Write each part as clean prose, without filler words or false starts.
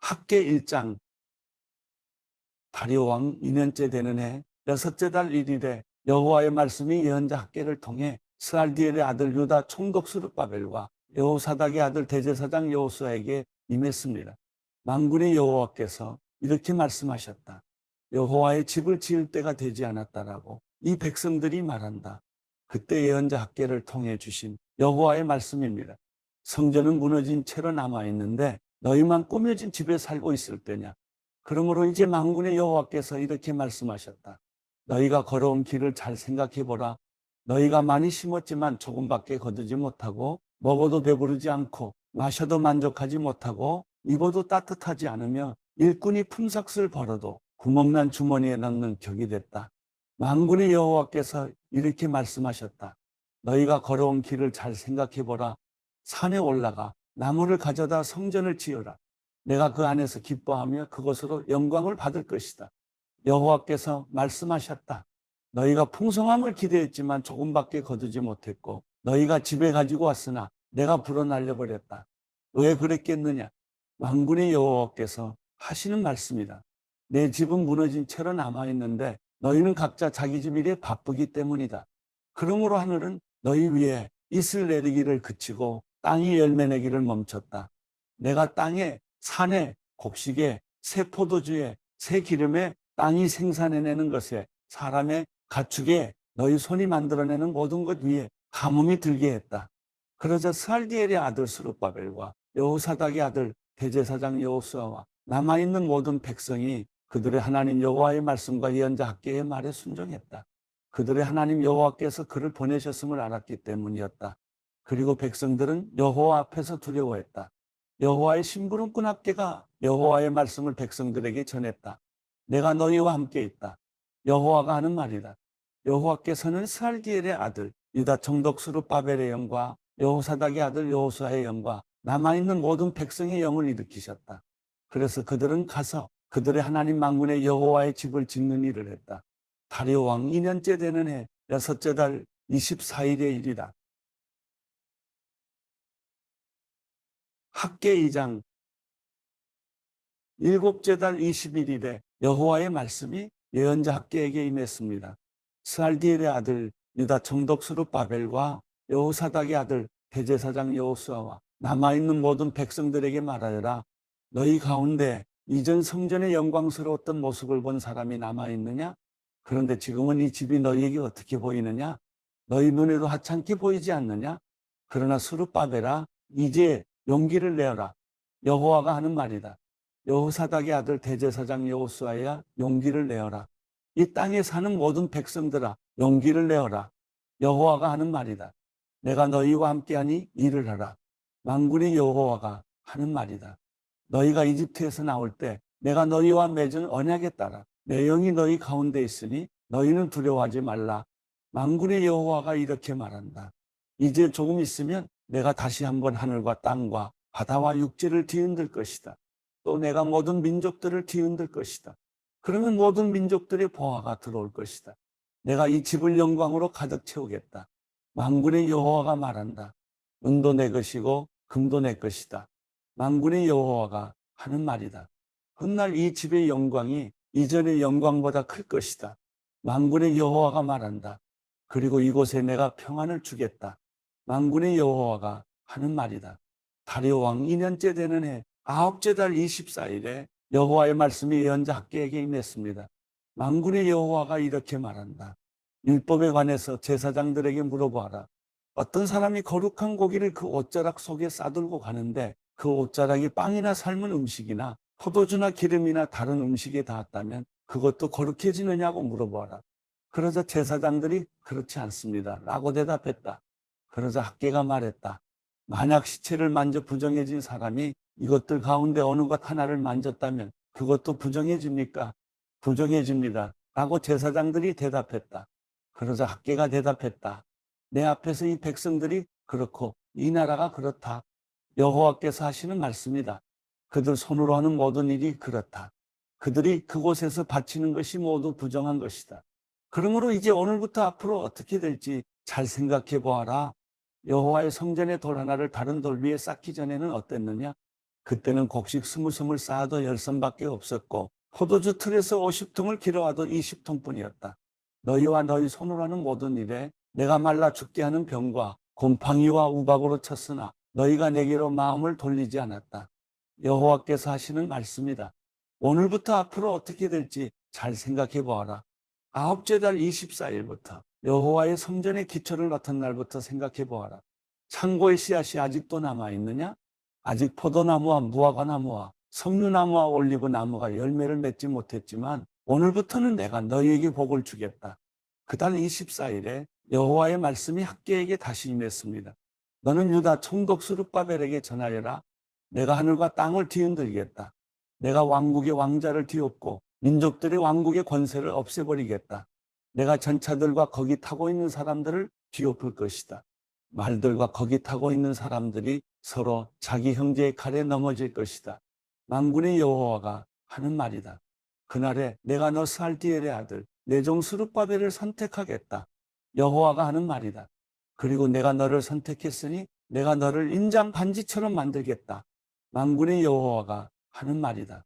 학계 1장. 다리오 왕 2년째 되는 해 여섯째 달 1일에 여호와의 말씀이 예언자 학계를 통해 스알디엘의 아들 유다 총독 스룹바벨과 여호사닥의 아들 대제사장 여호수아에게 임했습니다. 만군의 여호와께서 이렇게 말씀하셨다. 여호와의 집을 지을 때가 되지 않았다라고 이 백성들이 말한다. 그때 예언자 학계를 통해 주신 여호와의 말씀입니다. 성전은 무너진 채로 남아있는데 너희만 꾸며진 집에 살고 있을 때냐. 그러므로 이제 만군의 여호와께서 이렇게 말씀하셨다. 너희가 걸어온 길을 잘 생각해 보라. 너희가 많이 심었지만 조금밖에 거두지 못하고 먹어도 배부르지 않고 마셔도 만족하지 못하고 입어도 따뜻하지 않으며 일꾼이 품삯을 벌어도 구멍난 주머니에 넣는 격이 됐다. 만군의 여호와께서 이렇게 말씀하셨다. 너희가 걸어온 길을 잘 생각해 보라. 산에 올라가 나무를 가져다 성전을 지어라. 내가 그 안에서 기뻐하며 그것으로 영광을 받을 것이다. 여호와께서 말씀하셨다. 너희가 풍성함을 기대했지만 조금밖에 거두지 못했고 너희가 집에 가지고 왔으나 내가 불어 날려버렸다. 왜 그랬겠느냐? 만군의 여호와께서 하시는 말씀이다. 내 집은 무너진 채로 남아있는데 너희는 각자 자기 집 일에 바쁘기 때문이다. 그러므로 하늘은 너희 위에 이슬 내리기를 그치고 땅이 열매 내기를 멈췄다. 내가 땅에 산에 곡식에 새 포도주에 새 기름에 땅이 생산해내는 것에 사람의 가축에 너희 손이 만들어내는 모든 것 위에 가뭄이 들게 했다. 그러자 스알디엘의 아들 스룹바벨과 여호사닥의 아들 대제사장 여호수아와 남아있는 모든 백성이 그들의 하나님 여호와의 말씀과 예언자 학계의 말에 순종했다. 그들의 하나님 여호와께서 그를 보내셨음을 알았기 때문이었다. 그리고 백성들은 여호와 앞에서 두려워했다. 여호와의 심부름꾼 학계가 여호와의 말씀을 백성들에게 전했다. 내가 너희와 함께 있다. 여호와가 하는 말이다. 여호와께서는 스알디엘의 아들 유다 총독 스룹바벨의 영과 여호사닥의 아들 여호수아의 영과 남아있는 모든 백성의 영을 일으키셨다. 그래서 그들은 가서 그들의 하나님 만군의 여호와의 집을 짓는 일을 했다. 다리오 왕 2년째 되는 해 여섯째 달 24일의 일이다. 학계 2장. 일곱째 달 21일에 여호와의 말씀이 예언자 학계에게 임했습니다. 스알디엘의 아들 유다 총독 스룹바벨과 여호사닥의 아들 대제사장 여호수아와 남아있는 모든 백성들에게 말하여라. 너희 가운데 이전 성전의 영광스러웠던 모습을 본 사람이 남아있느냐? 그런데 지금은 이 집이 너희에게 어떻게 보이느냐? 너희 눈에도 하찮게 보이지 않느냐? 그러나 스룹바벨아, 이제 용기를 내어라. 여호와가 하는 말이다. 여호사닥의 아들 대제사장 여호수아야, 용기를 내어라. 이 땅에 사는 모든 백성들아, 용기를 내어라. 여호와가 하는 말이다. 내가 너희와 함께하니 일을 하라. 만군의 여호와가 하는 말이다. 너희가 이집트에서 나올 때 내가 너희와 맺은 언약에 따라 내 영이 너희 가운데 있으니 너희는 두려워하지 말라. 만군의 여호와가 이렇게 말한다. 이제 조금 있으면 내가 다시 한번 하늘과 땅과 바다와 육지를 뒤흔들 것이다. 또 내가 모든 민족들을 뒤흔들 것이다. 그러면 모든 민족들의 보화가 들어올 것이다. 내가 이 집을 영광으로 가득 채우겠다. 만군의 여호와가 말한다. 은도 내 것이고 금도 내 것이다. 만군의 여호와가 하는 말이다. 훗날 이 집의 영광이 이전의 영광보다 클 것이다. 만군의 여호와가 말한다. 그리고 이곳에 내가 평안을 주겠다. 만군의 여호와가 하는 말이다. 다리오 왕 2년째 되는 해 9째 달 24일에 여호와의 말씀이 예언자 학계에게 임했습니다. 만군의 여호와가 이렇게 말한다. 율법에 관해서 제사장들에게 물어보아라. 어떤 사람이 거룩한 고기를 그 옷자락 속에 싸들고 가는데 그 옷자락이 빵이나 삶은 음식이나 포도주나 기름이나 다른 음식에 닿았다면 그것도 거룩해지느냐고 물어보아라. 그러자 제사장들이 그렇지 않습니다 라고 대답했다. 그러자 학계가 말했다. 만약 시체를 만져 부정해진 사람이 이것들 가운데 어느 것 하나를 만졌다면 그것도 부정해집니까? 부정해집니다 라고 제사장들이 대답했다. 그러자 학계가 대답했다. 내 앞에서 이 백성들이 그렇고 이 나라가 그렇다. 여호와께서 하시는 말씀이다. 그들 손으로 하는 모든 일이 그렇다. 그들이 그곳에서 바치는 것이 모두 부정한 것이다. 그러므로 이제 오늘부터 앞으로 어떻게 될지 잘 생각해 보아라. 여호와의 성전의 돌 하나를 다른 돌 위에 쌓기 전에는 어땠느냐? 그때는 곡식 20섬을 쌓아도 10섬밖에 없었고 포도주 틀에서 50통을 길어와도 20통뿐이었다. 너희와 너희 손으로 하는 모든 일에 내가 말라 죽게 하는 병과 곰팡이와 우박으로 쳤으나 너희가 내게로 마음을 돌리지 않았다. 여호와께서 하시는 말씀이다. 오늘부터 앞으로 어떻게 될지 잘 생각해 보아라. 아홉째 달 24일부터 여호와의 성전의 기초를 맡은 날부터 생각해 보아라. 창고의 씨앗이 아직도 남아있느냐? 아직 포도나무와 무화과나무와 석류나무와 올리브나무가 열매를 맺지 못했지만 오늘부터는 내가 너희에게 복을 주겠다. 그달 24일에 여호와의 말씀이 학개에게 다시 임했습니다. 너는 유다 총독 스룹바벨에게 전하여라. 내가 하늘과 땅을 뒤흔들겠다. 내가 왕국의 왕자를 뒤엎고 민족들의 왕국의 권세를 없애버리겠다. 내가 전차들과 거기 타고 있는 사람들을 뒤엎을 것이다. 말들과 거기 타고 있는 사람들이 서로 자기 형제의 칼에 넘어질 것이다. 만군의 여호와가 하는 말이다. 그날에 내가 너 스알디엘의 아들 내 종 스룹바벨을 선택하겠다. 여호와가 하는 말이다. 그리고 내가 너를 선택했으니 내가 너를 인장 반지처럼 만들겠다. 만군의 여호와가 하는 말이다.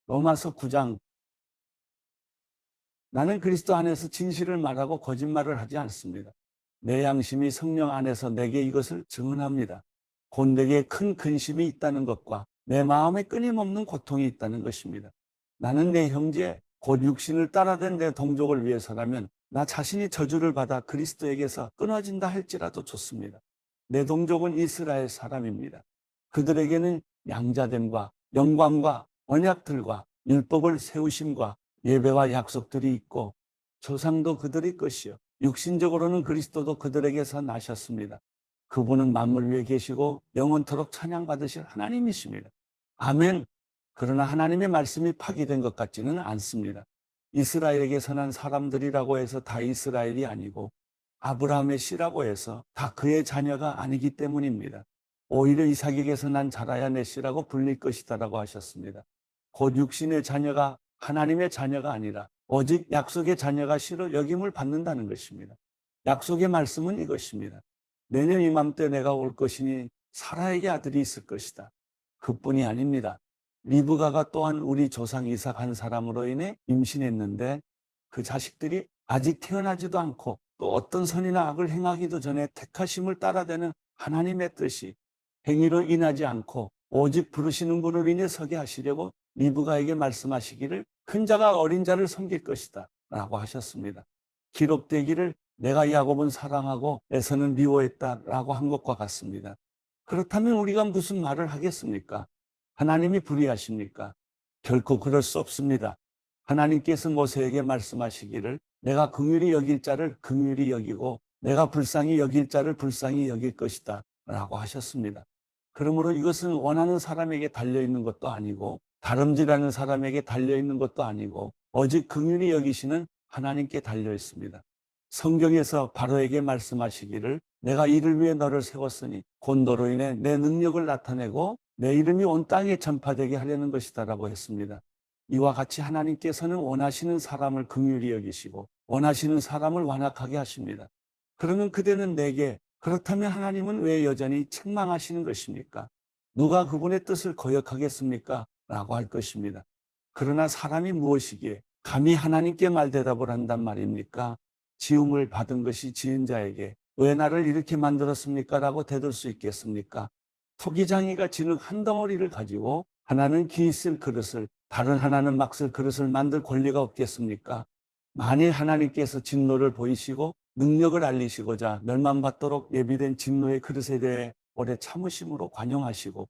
로마서 9장. 나는 그리스도 안에서 진실을 말하고 거짓말을 하지 않습니다. 내 양심이 성령 안에서 내게 이것을 증언합니다. 곧 내게 큰 근심이 있다는 것과 내 마음에 끊임없는 고통이 있다는 것입니다. 나는 내 형제 곧 육신을 따라된 내 동족을 위해서라면 나 자신이 저주를 받아 그리스도에게서 끊어진다 할지라도 좋습니다. 내 동족은 이스라엘 사람입니다. 그들에게는 양자됨과 영광과 언약들과 율법을 세우심과 예배와 약속들이 있고 조상도 그들의 것이요 육신적으로는 그리스도도 그들에게서 나셨습니다. 그분은 만물 위에 계시고 영원토록 찬양받으실 하나님이십니다. 아멘. 그러나 하나님의 말씀이 파기된 것 같지는 않습니다. 이스라엘에게서 난 사람들이라고 해서 다 이스라엘이 아니고 아브라함의 씨라고 해서 다 그의 자녀가 아니기 때문입니다. 오히려 이삭에게서 난 자라야 내 씨라고 불릴 것이다라고 하셨습니다. 곧 육신의 자녀가 하나님의 자녀가 아니라 오직 약속의 자녀가 씨로 여김을 받는다는 것입니다. 약속의 말씀은 이것입니다. 내년 이맘때 내가 올 것이니 사라에게 아들이 있을 것이다. 그뿐이 아닙니다. 리브가가 또한 우리 조상 이삭 한 사람으로 인해 임신했는데 그 자식들이 아직 태어나지도 않고 또 어떤 선이나 악을 행하기도 전에 택하심을 따라대는 하나님의 뜻이 행위로 인하지 않고 오직 부르시는 분을 인해 서게 하시려고 리브가에게 말씀하시기를 큰 자가 어린 자를 섬길 것이다 라고 하셨습니다. 기록되기를 내가 야곱은 사랑하고 에서는 미워했다 라고 한 것과 같습니다. 그렇다면 우리가 무슨 말을 하겠습니까? 하나님이 불의하십니까? 결코 그럴 수 없습니다. 하나님께서 모세에게 말씀하시기를 내가 긍휼히 여길 자를 긍휼히 여기고 내가 불쌍히 여길 자를 불쌍히 여길 것이다 라고 하셨습니다. 그러므로 이것은 원하는 사람에게 달려있는 것도 아니고 다름질하는 사람에게 달려있는 것도 아니고 오직 긍휼히 여기시는 하나님께 달려있습니다. 성경에서 바로에게 말씀하시기를 내가 이를 위해 너를 세웠으니 곧 너로 인해 내 능력을 나타내고 내 이름이 온 땅에 전파되게 하려는 것이다 라고 했습니다. 이와 같이 하나님께서는 원하시는 사람을 긍휼히 여기시고 원하시는 사람을 완악하게 하십니다. 그러면 그대는 내게 그렇다면 하나님은 왜 여전히 책망하시는 것입니까? 누가 그분의 뜻을 거역하겠습니까? 라고 할 것입니다. 그러나 사람이 무엇이기에 감히 하나님께 말대답을 한단 말입니까? 지음을 받은 것이 지은 자에게 왜 나를 이렇게 만들었습니까? 라고 대들 수 있겠습니까? 토기장이가 진흙 한 덩어리를 가지고 하나는 기 있을 그릇을 다른 하나는 막 쓸 그릇을 만들 권리가 없겠습니까? 만일 하나님께서 진노를 보이시고 능력을 알리시고자 멸망받도록 예비된 진노의 그릇에 대해 오래 참으심으로 관용하시고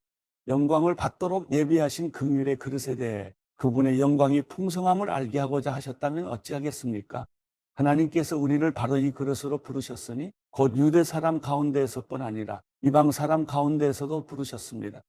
영광을 받도록 예비하신 긍휼의 그릇에 대해 그분의 영광이 풍성함을 알게 하고자 하셨다면 어찌하겠습니까? 하나님께서 우리를 바로 이 그릇으로 부르셨으니 곧 유대 사람 가운데에서뿐 아니라 이방 사람 가운데에서도 부르셨습니다.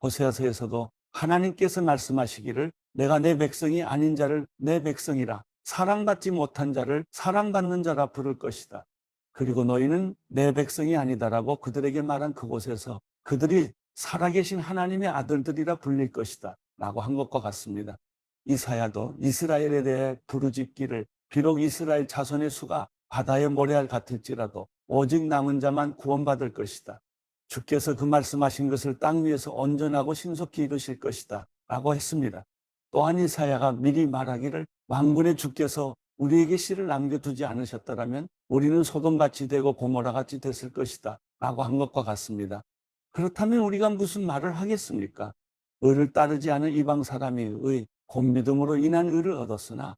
호세아서에서도 하나님께서 말씀하시기를 내가 내 백성이 아닌 자를 내 백성이라 사랑받지 못한 자를 사랑받는 자라 부를 것이다. 그리고 너희는 내 백성이 아니다라고 그들에게 말한 그곳에서 그들이 살아계신 하나님의 아들들이라 불릴 것이다 라고 한 것과 같습니다. 이사야도 이스라엘에 대해 부르짖기를 비록 이스라엘 자손의 수가 바다의 모래알 같을지라도 오직 남은 자만 구원받을 것이다. 주께서 그 말씀하신 것을 땅 위에서 온전하고 신속히 이루실 것이다 라고 했습니다. 또한 이사야가 미리 말하기를 만군의 주께서 우리에게 씨를 남겨두지 않으셨더라면 우리는 소돔같이 되고 고모라같이 됐을 것이다 라고 한 것과 같습니다. 그렇다면 우리가 무슨 말을 하겠습니까? 의를 따르지 않은 이방 사람이 의 곧믿음으로 인한 의를 얻었으나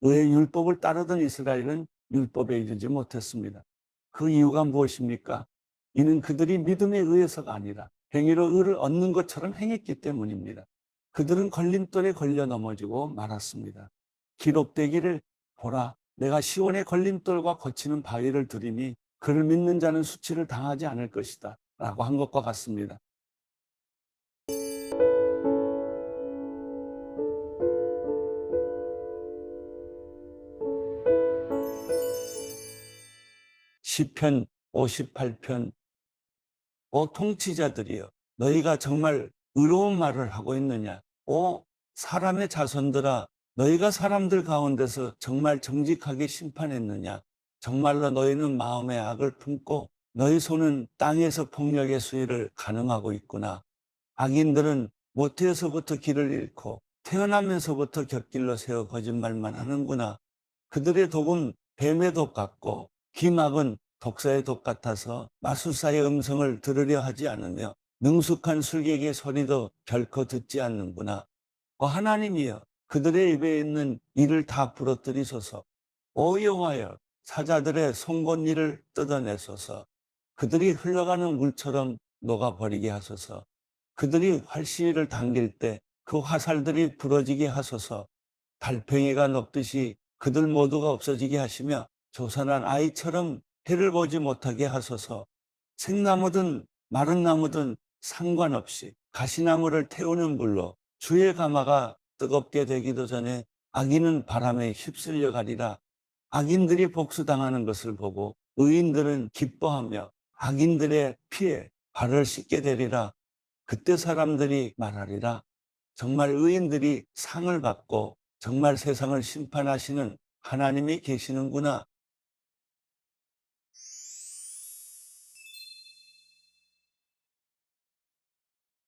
의의 율법을 따르던 이스라엘은 율법에 이르지 못했습니다. 그 이유가 무엇입니까? 이는 그들이 믿음에 의해서가 아니라 행위로 의를 얻는 것처럼 행했기 때문입니다. 그들은 걸림돌에 걸려 넘어지고 말았습니다. 기록되기를 보라, 내가 시온의 걸림돌과 거치는 바위를 두리니 그를 믿는 자는 수치를 당하지 않을 것이다 라고 한 것과 같습니다. 시편 58편 오 통치자들이여, 너희가 정말 의로운 말을 하고 있느냐? 오 사람의 자손들아, 너희가 사람들 가운데서 정말 정직하게 심판했느냐? 정말로 너희는 마음의 악을 품고 너희 손은 땅에서 폭력의 수위를 가늠하고 있구나. 악인들은 모태에서부터 길을 잃고 태어나면서부터 곁길로 세워 거짓말만 하는구나. 그들의 독은 뱀의 독 같고 기막은 독사의 독 같아서 마술사의 음성을 들으려 하지 않으며 능숙한 술객의 소리도 결코 듣지 않는구나. 하나님이여, 그들의 입에 있는 이를 다 부러뜨리소서. 오 여호와여, 사자들의 송곳니를 뜯어내소서. 그들이 흘러가는 물처럼 녹아버리게 하소서. 그들이 활시위를 당길 때 그 화살들이 부러지게 하소서. 달팽이가 녹듯이 그들 모두가 없어지게 하시며 조산한 아이처럼 해를 보지 못하게 하소서. 생나무든 마른 나무든 상관없이 가시나무를 태우는 불로 주의 가마가 뜨겁게 되기도 전에 악인은 바람에 휩쓸려 가리라. 악인들이 복수당하는 것을 보고 의인들은 기뻐하며 악인들의 피에 발을 씻게 되리라. 그때 사람들이 말하리라. 정말 의인들이 상을 받고 정말 세상을 심판하시는 하나님이 계시는구나.